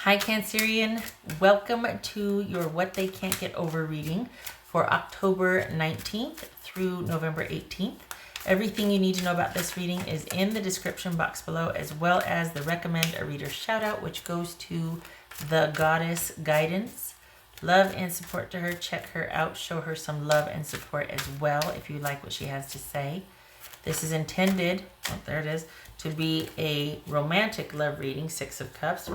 Hi Cancerian, welcome to your What They Can't Get Over reading for October 19th through November 18th. Everything you need to know about this reading is in the description box below, as well as the recommend a reader shout out, which goes to the Goddess Guidance. Love and support to her. Check her out. Show her some love and support as well if you like what she has to say. This is intended, oh, there it is, to be a romantic love reading, Six of Cups.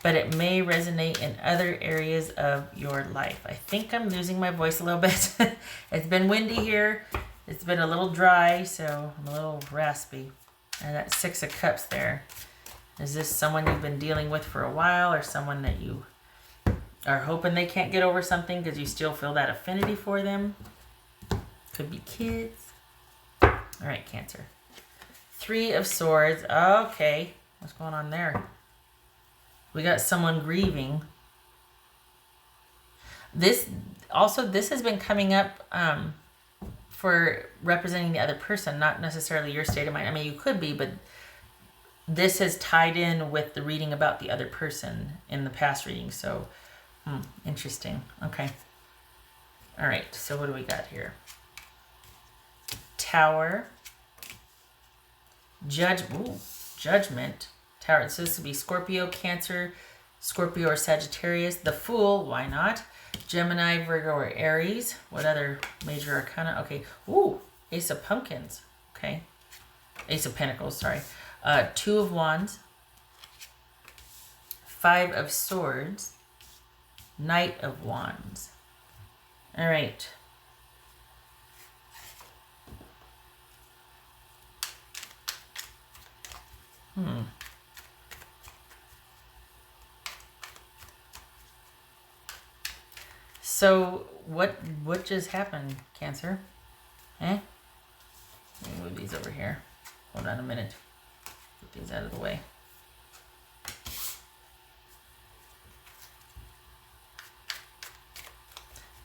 But it may resonate in other areas of your life. I think I'm losing my voice a little bit. It's been windy here. It's been a little dry, so I'm a little raspy. And that Six of Cups there. Is this someone you've been dealing with for a while, or someone that you are hoping they can't get over something because you still feel that affinity for them? Could be kids. All right, Cancer. Three of Swords. Okay. What's going on there? We got someone grieving. This has been coming up for representing the other person, not necessarily your state of mind. I mean, you could be, but this has tied in with the reading about the other person in the past reading. So, interesting. Okay. All right. So what do we got here? Tower. Judgment. Tower. So this would be Scorpio, Cancer, Scorpio or Sagittarius. The Fool, why not? Gemini, Virgo, or Aries. What other major arcana? Okay. Ooh, Ace of Pumpkins. Okay. Ace of Pentacles, sorry. Two of Wands. Five of Swords. Knight of Wands. All right. So what just happened, Cancer? Eh? Let me move these over here. Hold on a minute. Get these out of the way.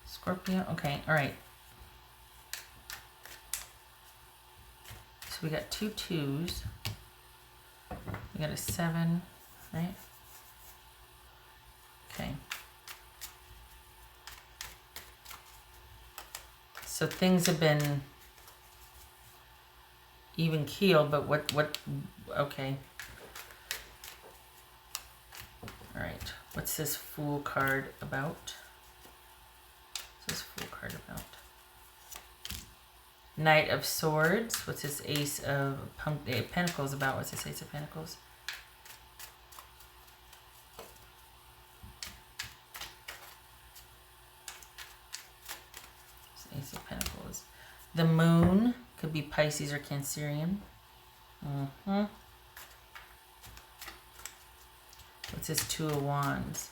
Scorpio. Okay, all right. So we got two twos. We got a 7, right? Okay. So things have been even keeled, but okay. All right. What's this Fool card about? What's this Fool card about? Knight of Swords. What's this Ace of Pentacles about? What's this Ace of Pentacles? Ace of Pentacles. The Moon could be Pisces or Cancerian. What's this Two of Wands?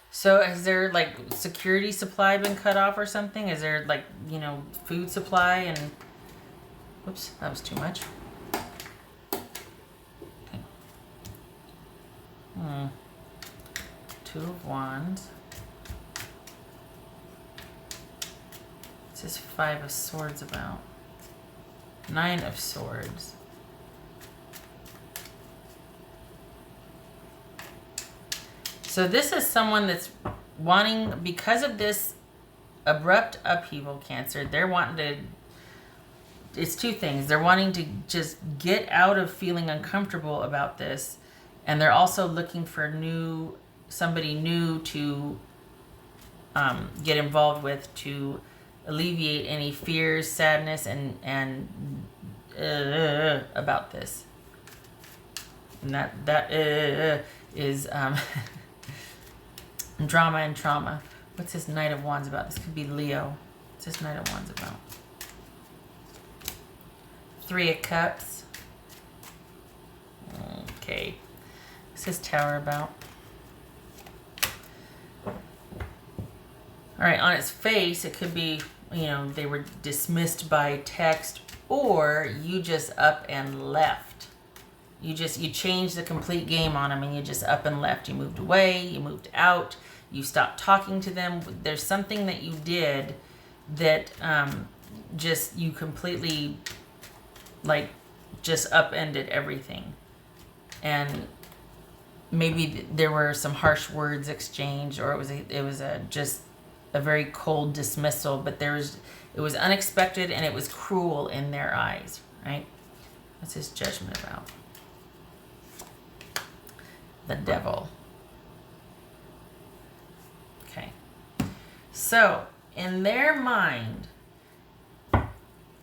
So has there like security supply been cut off or something? Is there like, food supply and... Whoops, that was too much. Okay. Two of Wands. What's this Five of Swords about? Nine of Swords. So this is someone that's wanting, because of this abrupt upheaval, Cancer, they're wanting to, it's two things. They're wanting to just get out of feeling uncomfortable about this. And they're also looking for somebody new to get involved with, to alleviate any fears, sadness, and about this. And that is drama and trauma. What's this Knight of Wands about? This could be Leo. What's this Knight of Wands about? Three of Cups. Okay. What's this Tower about? All right, on its face, it could be, they were dismissed by text, or you just up and left. You changed the complete game on them and you just up and left. You moved away, you moved out, you stopped talking to them. There's something that you did that you completely, just upended everything. And maybe there were some harsh words exchanged, or it was just a very cold dismissal, but it was unexpected and it was cruel in their eyes, right? What's his judgment about? The devil. Okay. So, in their mind,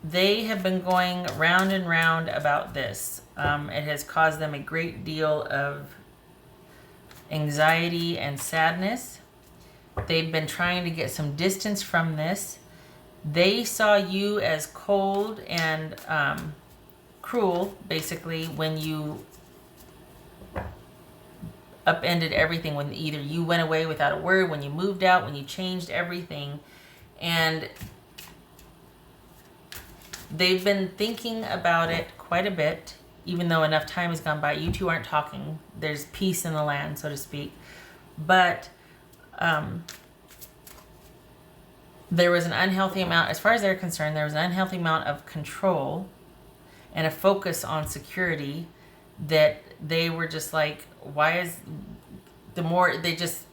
they have been going round and round about this. It has caused them a great deal of anxiety and sadness. They've been trying to get some distance from this. They saw you as cold and cruel, basically, when you upended everything, when either you went away without a word, when you moved out, when you changed everything. And they've been thinking about it quite a bit, even though enough time has gone by. You two aren't talking. There's peace in the land, so to speak. But there was an unhealthy amount, as far as they're concerned, there was an unhealthy amount of control and a focus on security that they were just like, why is the more they just,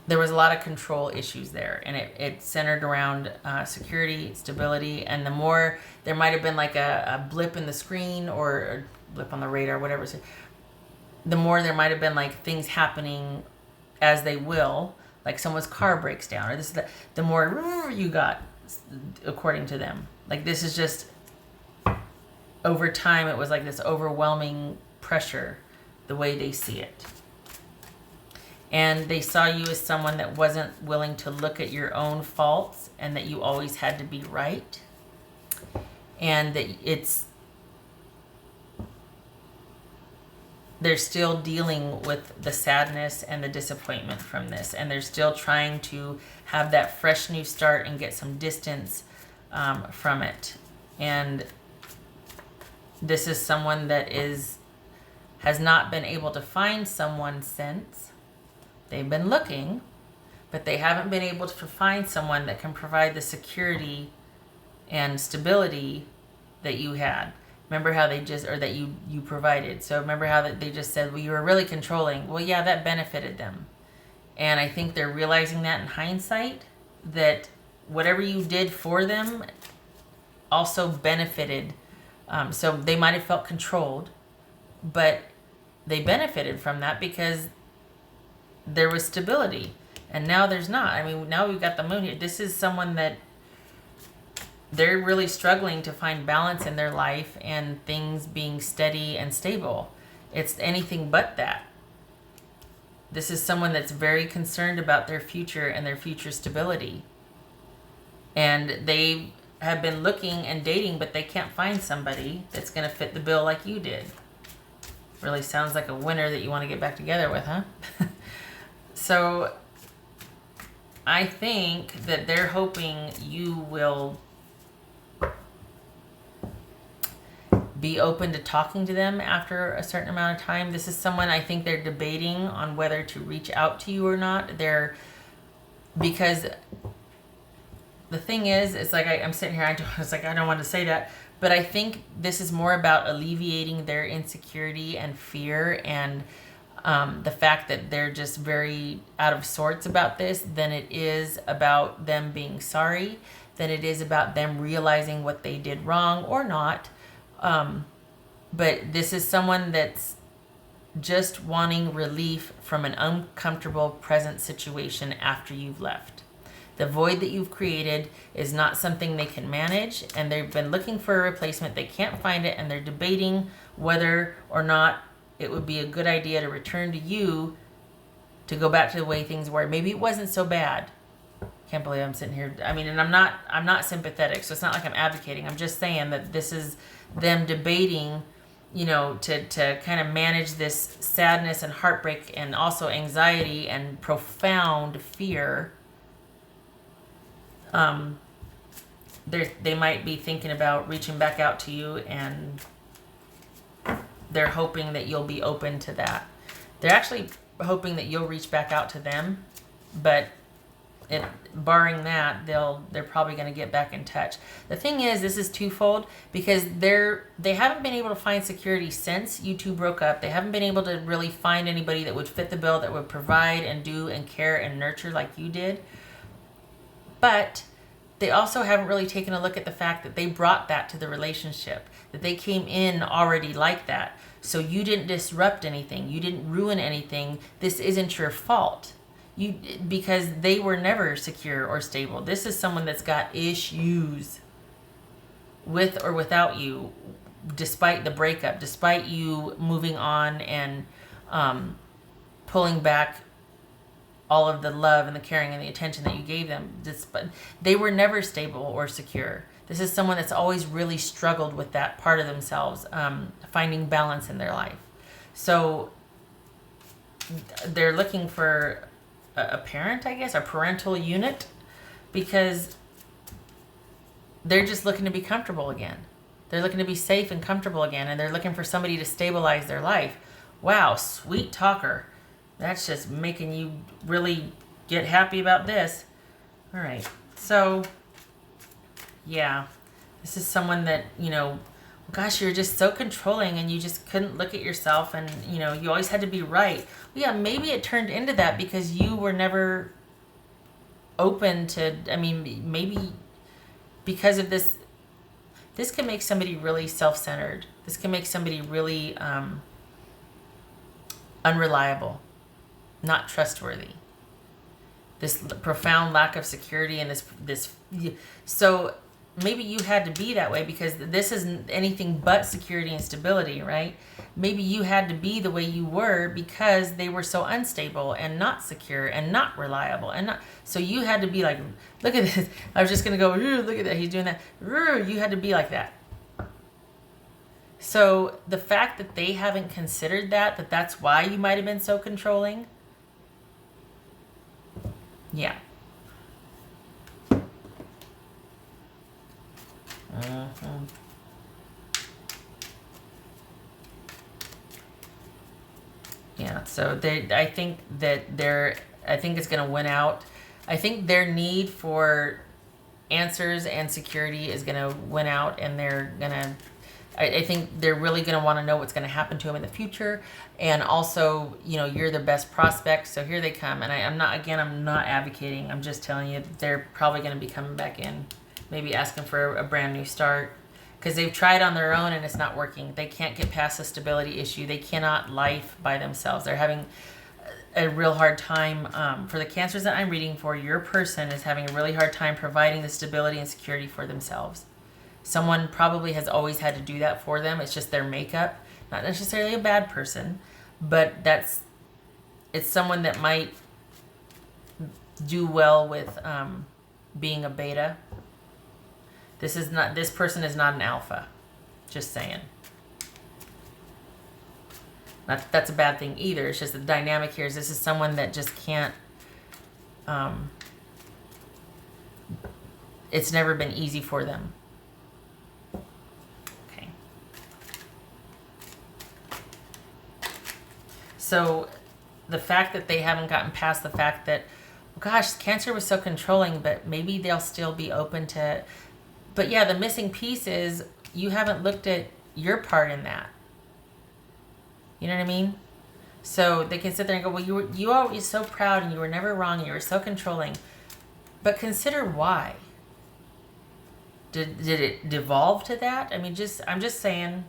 there was a lot of control issues there, and it centered around security, stability, and the more there might have been like a blip in the screen or a blip on the radar, whatever, the more there might have been like things happening as they will, like someone's car breaks down, or this is the more you got, according to them. Like this is just, over time, it was like this overwhelming pressure, the way they see it. And they saw you as someone that wasn't willing to look at your own faults, and that you always had to be right. And that they're still dealing with the sadness and the disappointment from this. And they're still trying to have that fresh new start and get some distance from it. And this is someone that has not been able to find someone since. They've been looking, but they haven't been able to find someone that can provide the security and stability that you had. Remember how they just, or that you provided. So remember how that they just said, well, you were really controlling. Well, yeah, that benefited them. And I think they're realizing that in hindsight, that whatever you did for them also benefited. So they might have felt controlled, but they benefited from that because there was stability. And now there's not. I mean, now we've got the moon here. This is someone that they're really struggling to find balance in their life and things being steady and stable. It's anything but that. This is someone that's very concerned about their future and their future stability. And they have been looking and dating, but they can't find somebody that's going to fit the bill like you did. Really sounds like a winner that you want to get back together with, huh? So I think that they're hoping you will be open to talking to them after a certain amount of time. This is someone I think they're debating on whether to reach out to you or not. Because the thing is, it's like I'm sitting here, it's like I don't want to say that, but I think this is more about alleviating their insecurity and fear and the fact that they're just very out of sorts about this than it is about them being sorry, than it is about them realizing what they did wrong or not. But this is someone that's just wanting relief from an uncomfortable present situation after you've left. The void that you've created is not something they can manage, and they've been looking for a replacement. They can't find it, and they're debating whether or not it would be a good idea to return to you, to go back to the way things were. Maybe it wasn't so bad. Can't believe I'm sitting here. I mean, and I'm not sympathetic, so it's not like I'm advocating. I'm just saying that this is them debating, to kind of manage this sadness and heartbreak and also anxiety and profound fear. They might be thinking about reaching back out to you, and they're hoping that you'll be open to that. They're actually hoping that you'll reach back out to them, but barring that, they're probably going to get back in touch. The thing is, this is twofold, because they haven't been able to find security since you two broke up. They haven't been able to really find anybody that would fit the bill, that would provide and do and care and nurture like you did. But they also haven't really taken a look at the fact that they brought that to the relationship, that they came in already like that. So you didn't disrupt anything. You didn't ruin anything. This isn't your fault. Because they were never secure or stable. This is someone that's got issues with or without you, despite the breakup, despite you moving on and pulling back all of the love and the caring and the attention that you gave them. They were never stable or secure. This is someone that's always really struggled with that part of themselves, finding balance in their life. So they're looking for a parent, I guess, a parental unit, because they're just looking to be comfortable again. They're looking to be safe and comfortable again, and they're looking for somebody to stabilize their life. Wow, sweet talker. That's just making you really get happy about this. All right. So, yeah, this is someone that, gosh, you're just so controlling and you just couldn't look at yourself, and, you always had to be right. Yeah, maybe it turned into that because you were never open to, maybe because of this can make somebody really self-centered. This can make somebody really unreliable, not trustworthy. This profound lack of security and so maybe you had to be that way because this isn't anything but security and stability, right? Maybe you had to be the way you were because they were so unstable and not secure and not reliable so you had to be like, look at this. I was just going to go, look at that. He's doing that. You had to be like that. So the fact that they haven't considered that's why you might have been so controlling. Yeah. Mm-hmm. Yeah, so I think it's going to win out. I think their need for answers and security is going to win out, and I think they're really going to want to know what's going to happen to them in the future. And also, you're the best prospect, so here they come. And I'm not advocating. I'm just telling you they're probably going to be coming back in, maybe asking for a brand new start, because they've tried on their own and it's not working. They can't get past the stability issue. They cannot life by themselves. They're having a real hard time. For the cancers that I'm reading for, your person is having a really hard time providing the stability and security for themselves. Someone probably has always had to do that for them. It's just their makeup. Not necessarily a bad person, but it's someone that might do well with being a beta. This person is not an alpha. Just saying. That's a bad thing either. It's just the dynamic here is this is someone that just can't, it's never been easy for them. Okay. So the fact that they haven't gotten past the fact that, gosh, Cancer was so controlling, but maybe they'll still be open to. But yeah, the missing piece is you haven't looked at your part in that. You know what I mean? So they can sit there and go, well, you were always so proud and you were never wrong and you were so controlling. But consider why. Did it devolve to that? I'm just saying,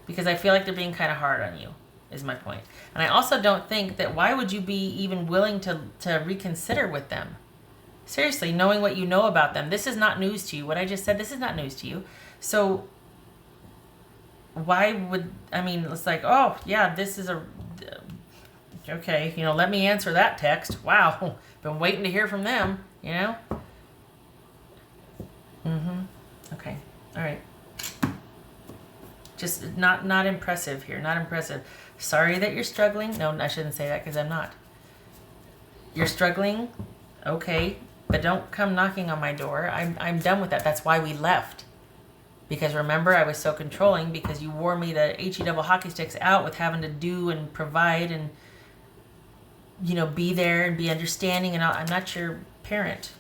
because I feel like they're being kind of hard on you, is my point. And I also don't think that why would you be even willing to reconsider with them? Seriously, knowing what you know about them. This is not news to you. What I just said, this is not news to you. So why would, it's like, oh, yeah, this is okay, let me answer that text. Wow, been waiting to hear from them, Okay, all right. Just not impressive here, not impressive. Sorry that you're struggling. No, I shouldn't say that because I'm not. You're struggling, okay, but don't come knocking on my door. I'm done with that. That's why we left. Because remember, I was so controlling because you wore me the HE double hockey sticks out with having to do and provide and, be there and be understanding. And I'm not your parent.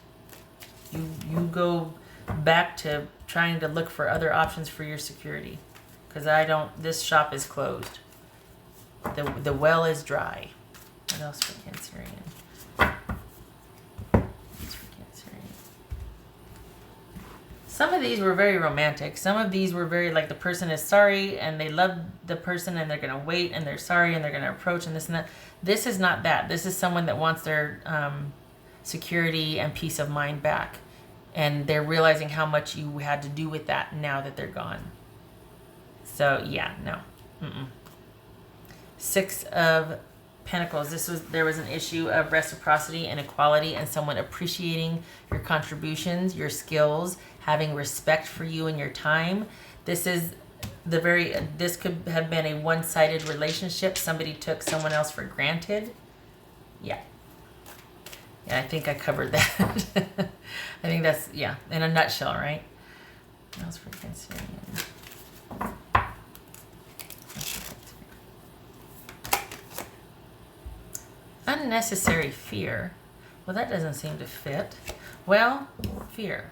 You go back to trying to look for other options for your security. Because this shop is closed. The well is dry. What else for Cancerian? What's for Cancerian? Some of these were very romantic. Some of these were very like the person is sorry and they love the person and they're going to wait and they're sorry and they're going to approach and this and that. This is not that. This is someone that wants their security and peace of mind back. And they're realizing how much you had to do with that now that they're gone. So, yeah, no. Six of Pentacles. There was an issue of reciprocity and equality and someone appreciating your contributions, your skills, having respect for you and your time. This could have been a one-sided relationship. Somebody took someone else for granted. Yeah. Yeah, I think I covered that. I think that's, yeah, in a nutshell, right? What else for Cancerian? Unnecessary fear. Well, that doesn't seem to fit. Well, fear.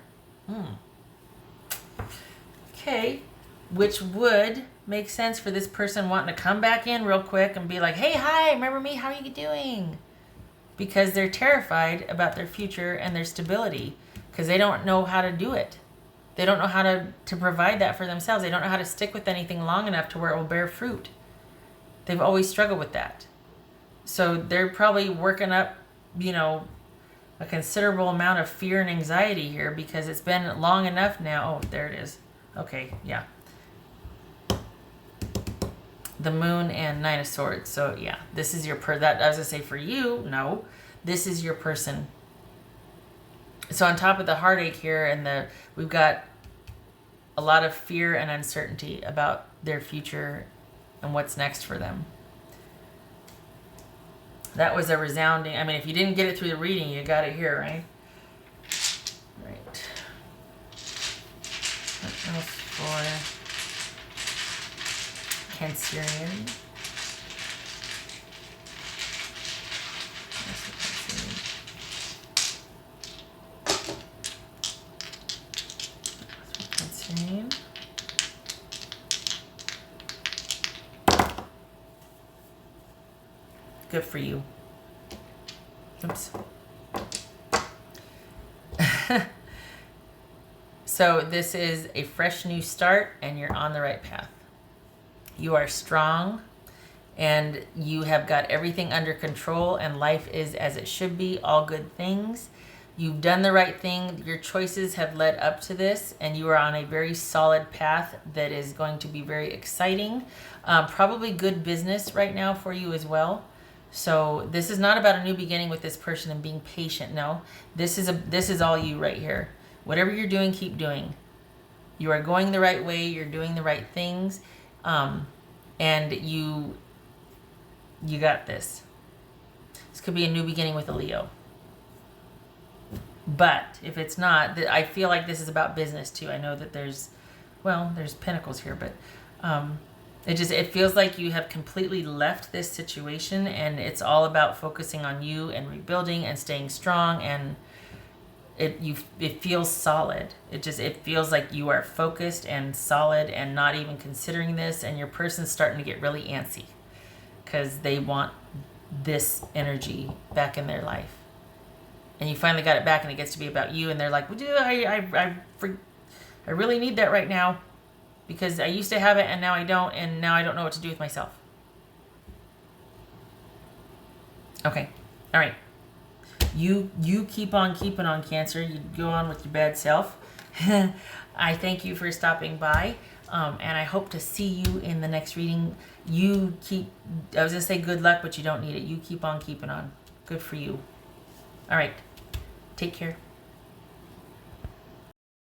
Okay, which would make sense for this person wanting to come back in real quick and be like, hey, hi, remember me? How are you doing? Because they're terrified about their future and their stability because they don't know how to do it. They don't know how to provide that for themselves. They don't know how to stick with anything long enough to where it will bear fruit. They've always struggled with that. So they're probably working up, a considerable amount of fear and anxiety here because it's been long enough now. Oh, there it is. Okay, yeah. The Moon and Nine of Swords. So yeah, this is your that I was gonna say for you, no. This is your person. So on top of the heartache here and we've got a lot of fear and uncertainty about their future and what's next for them. That was a resounding, if you didn't get it through the reading, you got it here, right? Right. What else for Cancerian? Cancerian. Good for you. Oops. So this is a fresh new start and you're on the right path. You are strong and you have got everything under control and life is as it should be, all good things. You've done the right thing. Your choices have led up to this and you are on a very solid path that is going to be very exciting. Probably good business right now for you as well. So this is not about a new beginning with this person and being patient. No, this is all you right here. Whatever you're doing, keep doing. You are going the right way. You're doing the right things. And you got this. This could be a new beginning with a Leo. But if it's not, I feel like this is about business too. I know that there's Pentacles here, but it feels like you have completely left this situation and it's all about focusing on you and rebuilding and staying strong, and it feels solid. It feels like you are focused and solid and not even considering this, and your person's starting to get really antsy because they want this energy back in their life. And you finally got it back and it gets to be about you, and they're like, well, I really need that right now. Because I used to have it and now I don't, and now I don't know what to do with myself. Okay. All right. You keep on keeping on, Cancer. You go on with your bad self. I thank you for stopping by. And I hope to see you in the next reading. I was going to say good luck, but you don't need it. You keep on keeping on. Good for you. All right. Take care.